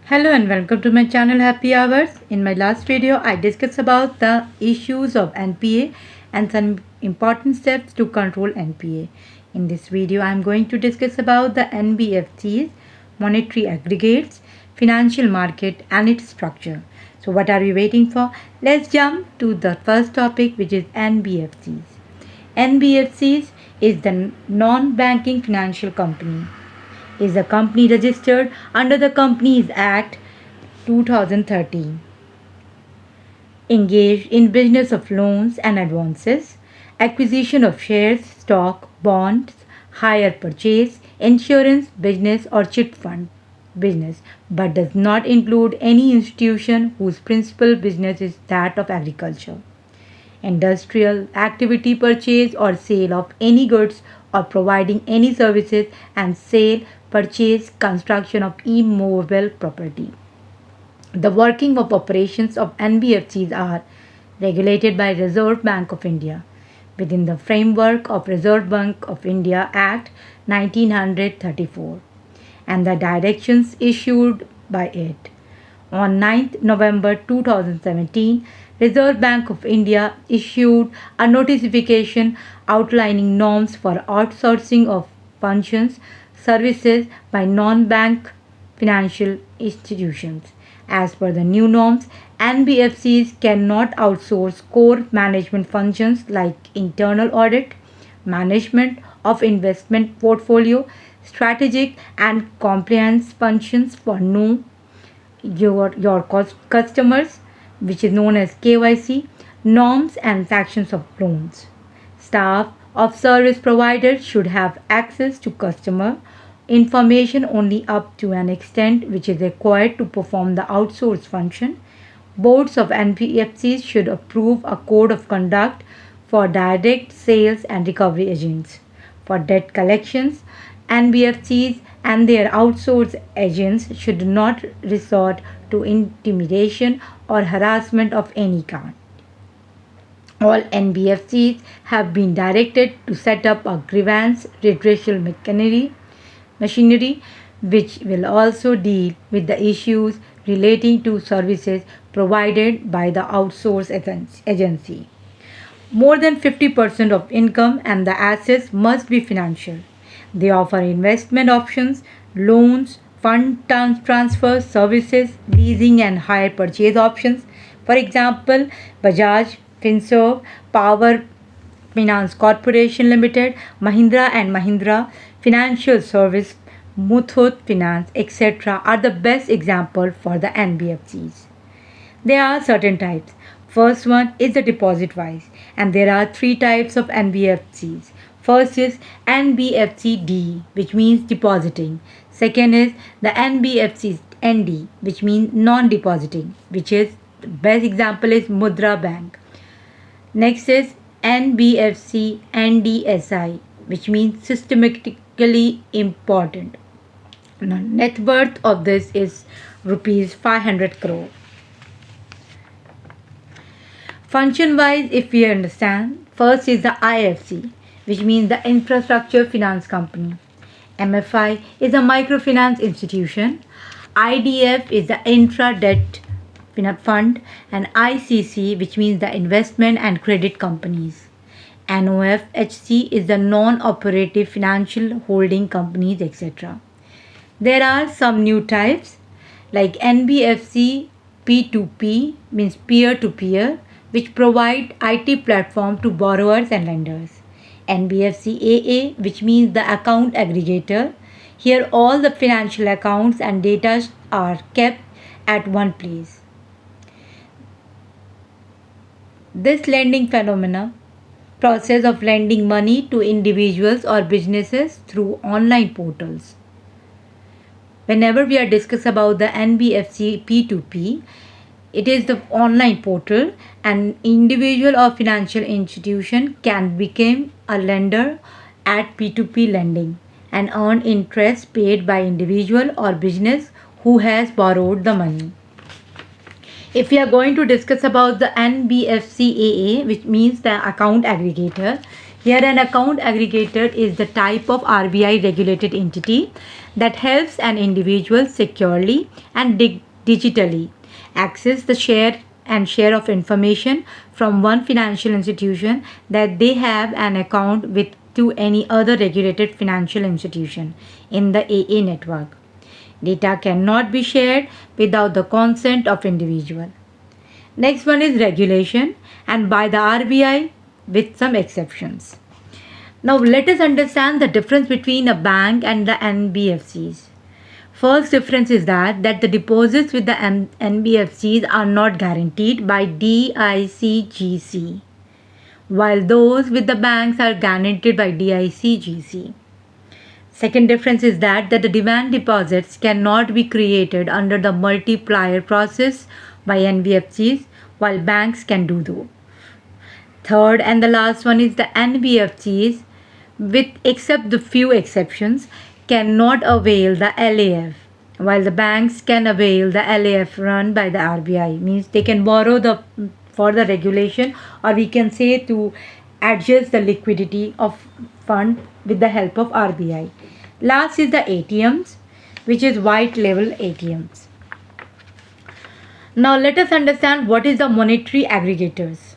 Hello and welcome to my channel Happy Hours. In my last video, I discussed about the issues of NPA and some important steps to control NPA. In this video, I am going to discuss about the NBFCs, monetary aggregates, financial market and its structure. So what are we waiting for? Let's jump to the first topic, which is NBFCs. NBFCs is the non-banking financial company, is a company registered under the Companies Act 2013, engaged in business of loans and advances, acquisition of shares, stock, bonds, hire purchase, insurance, business or chit fund business, but does not include any institution whose principal business is that of agriculture, industrial activity, purchase or sale of any goods or providing any services, and sale, purchase, construction of immovable property. The working of operations of NBFCs are regulated by Reserve Bank of India within the framework of Reserve Bank of India Act 1934 and the directions issued by it. On 9th November 2017, Reserve Bank of India issued a notification outlining norms for outsourcing of functions services by non-bank financial institutions. As per the new norms, NBFCs cannot outsource core management functions like internal audit, management of investment portfolio, strategic and compliance functions for know your customers, which is known as KYC, norms and sections of loans. Staff of service providers should have access to customer information only up to an extent which is required to perform the outsourced function. Boards of NBFCs should approve a code of conduct for direct sales and recovery agents. For debt collections, NBFCs and their outsourced agents should not resort to intimidation or harassment of any kind. All NBFCs have been directed to set up a grievance redressal machinery which will also deal with the issues relating to services provided by the outsourced agency. More than 50% of income and the assets must be financial. They offer investment options, loans, fund transfer services, leasing and hire purchase options. For example, Bajaj Finserv, Power Finance Corporation Limited, Mahindra and Mahindra Financial Service, Muthoot Finance, etc. are the best example for the NBFCs. There are certain types. First one is the deposit wise, and there are three types of NBFCs. First is NBFCD, which means depositing. Second is the NBFC ND, which means non-depositing, which is the best example is Mudra Bank. Next is NBFC NDSI, which means systematically important. Now, net worth of this is rupees 500 crore. Function wise, if we understand, first is the IFC, which means the Infrastructure Finance Company. MFI is a microfinance institution. IDF is the Intra Debt Fund, and ICC, which means the Investment and Credit Companies. NOFHC is the Non-Operative Financial Holding Companies, etc. There are some new types like NBFC P2P, means peer-to-peer, which provide IT platform to borrowers and lenders. NBFC AA, which means the account aggregator. Here all the financial accounts and data are kept at one place. This lending phenomena, process of lending money to individuals or businesses through online portals. Whenever we are discussing about the NBFC P2P, it is the online portal. An individual or financial institution can become a lender at P2P lending and earn interest paid by individual or business who has borrowed the money. If we are going to discuss about the NBFCAA, which means the account aggregator, Here, an account aggregator is the type of RBI regulated entity that helps an individual securely and digitally access the share of information from one financial institution that they have an account with to any other regulated financial institution in the AA network. Data cannot be shared without the consent of individual. Next one is regulation and by the RBI with some exceptions. Now let us understand the difference between a bank and the NBFCs. First difference is that the deposits with the NBFCs are not guaranteed by DICGC, while those with the banks are guaranteed by DICGC. Second difference is that the demand deposits cannot be created under the multiplier process by NBFCs, while banks can do so. Third and the last one is the NBFCs, with except the few exceptions, cannot avail the LAF, while the banks can avail the LAF run by the RBI. Means they can borrow for the regulation, or we can say to adjust the liquidity of fund with the help of RBI. Last is the ATMs, which is white label ATMs. Now let us understand what is the monetary aggregators.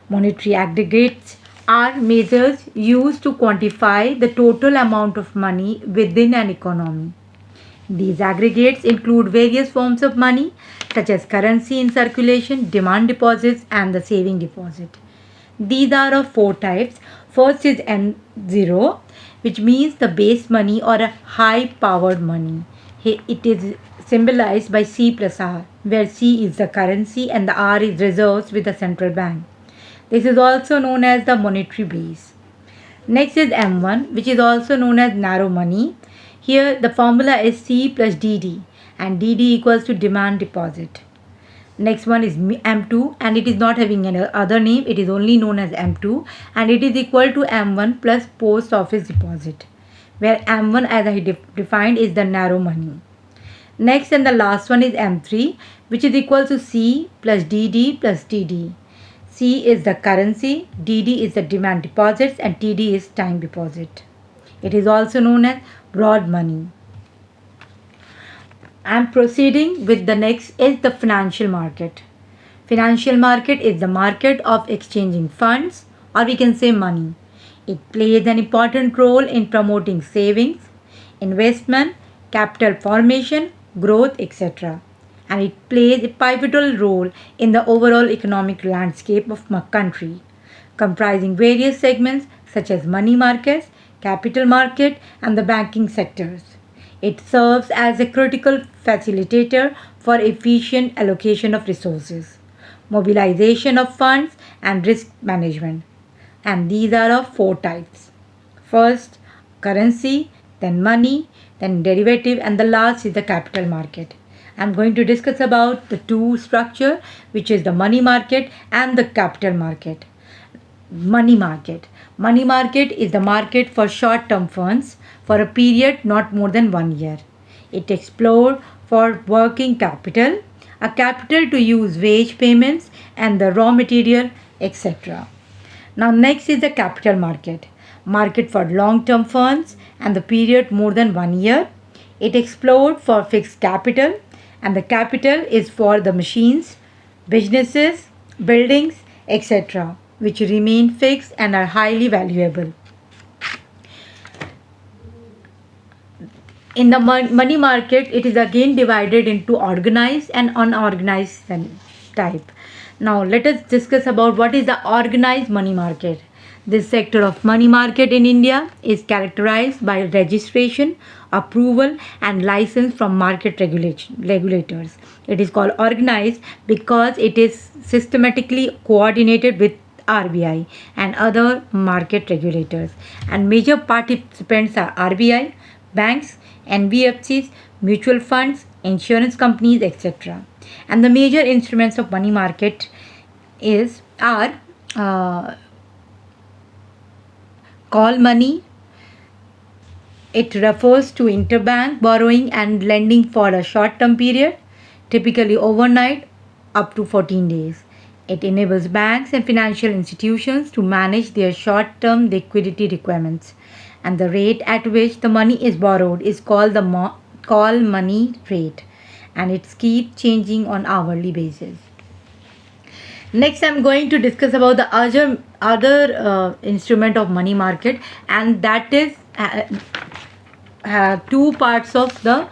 Monetary aggregates are measures used to quantify the total amount of money within an economy. These aggregates include various forms of money such as currency in circulation, demand deposits and the saving deposit. These are of four types. First is M0, which means the base money or a high powered money. It is symbolized by C plus R, where C is the currency and the R is reserves with the central bank. This is also known as the monetary base. Next is M1, which is also known as narrow money. Here the formula is C plus DD and DD equals to demand deposit. Next one is M2 and it is not having any other name. It is only known as M2 and it is equal to M1 plus post office deposit, where M1 as I defined is the narrow money. Next and the last one is M3, which is equal to C plus DD plus TD. C is the currency, DD is the demand deposits and TD is time deposit. It is also known as broad money. I am proceeding with the next is the financial market. Financial market is the market of exchanging funds, or we can say money. It plays an important role in promoting savings, investment, capital formation, growth, etc. And it plays a pivotal role in the overall economic landscape of a country, comprising various segments such as money markets, capital market, and the banking sectors. It serves as a critical facilitator for efficient allocation of resources, mobilization of funds, and risk management. And these are of four types. First, currency, then money, then derivative, and the last is the capital market. I'm going to discuss about the two structure, which is the money market and the capital market. Money market. Money market is the market for short-term funds for a period not more than 1 year. It explored for working capital, a capital to use wage payments and the raw material, etc. Now next is the capital market. Market for long-term funds and the period more than 1 year. It explored for fixed capital and the capital is for the machines, businesses, buildings, etc., which remain fixed and are highly valuable. In the money market, it is again divided into organized and unorganized type. Now let us discuss about what is the organized money market. This sector of money market in India is characterized by registration, approval and license from market regulators. It is called organized because it is systematically coordinated with RBI and other market regulators. And major participants are RBI, banks, NBFCs, mutual funds, insurance companies, etc. And the major instruments of money market are call money. It refers to interbank borrowing and lending for a short term period, typically overnight up to 14 days. It enables banks and financial institutions to manage their short-term liquidity requirements, and the rate at which the money is borrowed is called the call money rate, and it keeps changing on hourly basis. Next, I'm going to discuss about the other instrument of money market, and that is two parts of the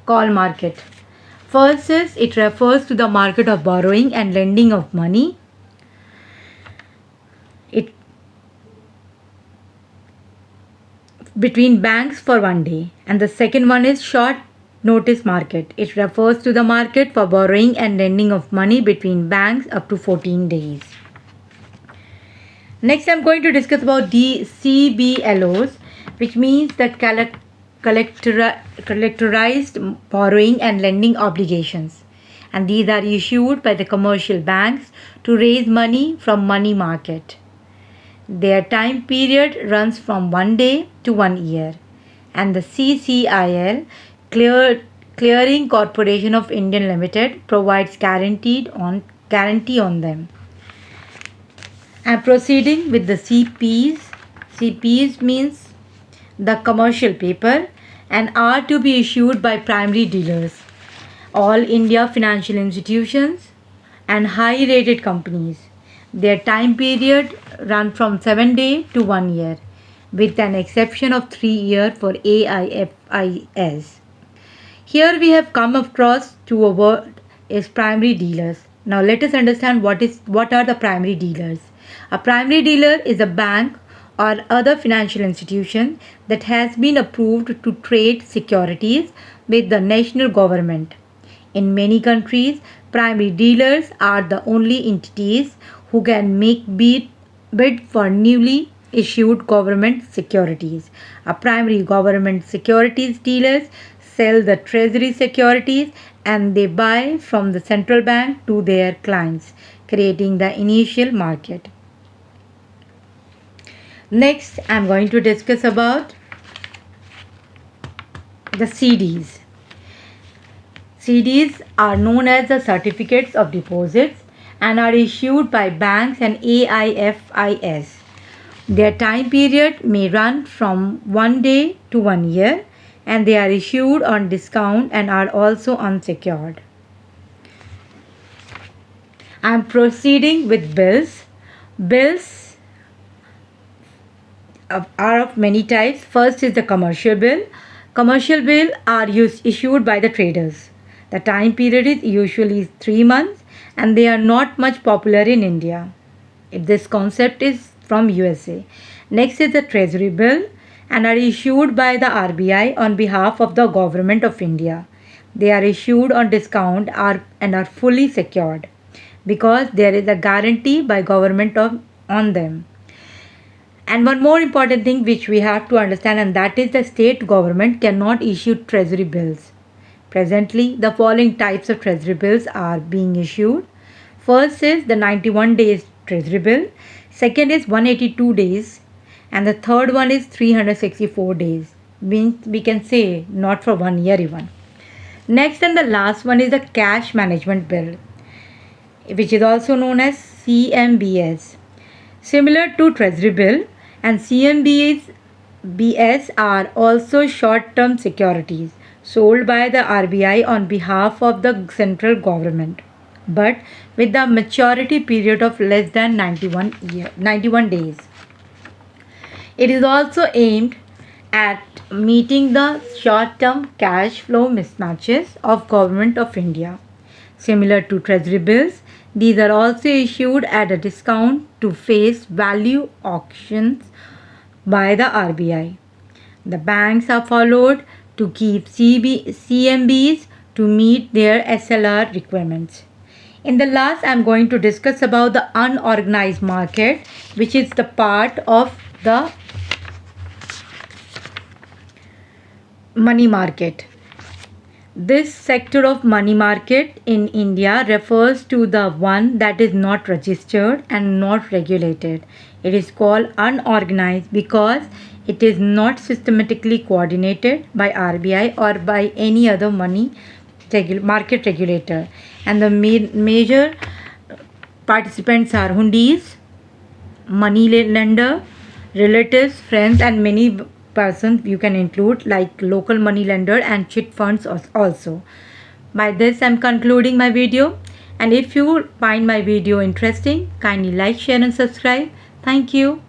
call market. First is it refers to the market of borrowing and lending of money. It between banks for one day, and the second one is short notice market. It refers to the market for borrowing and lending of money between banks up to 14 days. Next, I'm going to discuss about the CBLOs, which means the collectorized borrowing and lending obligations. And these are issued by the commercial banks to raise money from money market. Their time period runs from 1 day to 1 year. And the CCIL, Clearing Corporation of India Limited, provides guarantee on them. I'm proceeding with the CPs. CPs means the commercial paper and are to be issued by primary dealers, all India financial institutions and high rated companies. Their time period run from 7 days to 1 year, with an exception of 3 years for AIFIs. Here we have come across to a word is primary dealers. Now let us understand what are the primary dealers. A primary dealer is a bank or other financial institution that has been approved to trade securities with the national government. In many countries, primary dealers are the only entities who can make bid for newly issued government securities. A primary government securities dealers sell the treasury securities and they buy from the central bank to their clients, creating the initial market. Next, I'm going to discuss about the CDs. CDs are known as the certificates of deposits and are issued by banks and AIFIs. Their time period may run from 1 day to 1 year, and they are issued on discount and are also unsecured. I am proceeding with bills. Bills are of many types. First is the commercial bill. Commercial bills are issued by the traders. The time period is usually 3 months and they are not much popular in India. This concept is from USA. Next is the treasury bill and are issued by the RBI on behalf of the government of India. They are issued on discount and are fully secured because there is a guarantee by government on them. And one more important thing which we have to understand, and that is the state government cannot issue treasury bills. Presently, the following types of treasury bills are being issued. First is the 91 days treasury bill. Second is 182 days. And the third one is 364 days. Means we can say not for 1 year even. Next and the last one is the cash management bill, which is also known as CMBS. Similar to treasury bill, and CMBS are also short-term securities sold by the RBI on behalf of the central government, but with the maturity period of less than 91 days. It is also aimed at meeting the short-term cash flow mismatches of Government of India. Similar to treasury bills, these are also issued at a discount to face value auctions by the RBI. The banks are followed to keep CMBs to meet their SLR requirements. In the last, I am going to discuss about the unorganized market, which is the part of the money market. This sector of money market in India refers to the one that is not registered and not regulated. It is called unorganized because it is not systematically coordinated by RBI or by any other money market regulator. And the major Participants are hundies, money lender, relatives, friends, and many persons you can include, like local money lender and chit funds also. By this, I'm concluding my video. And if you find my video interesting, kindly like, share, and subscribe. Thank you.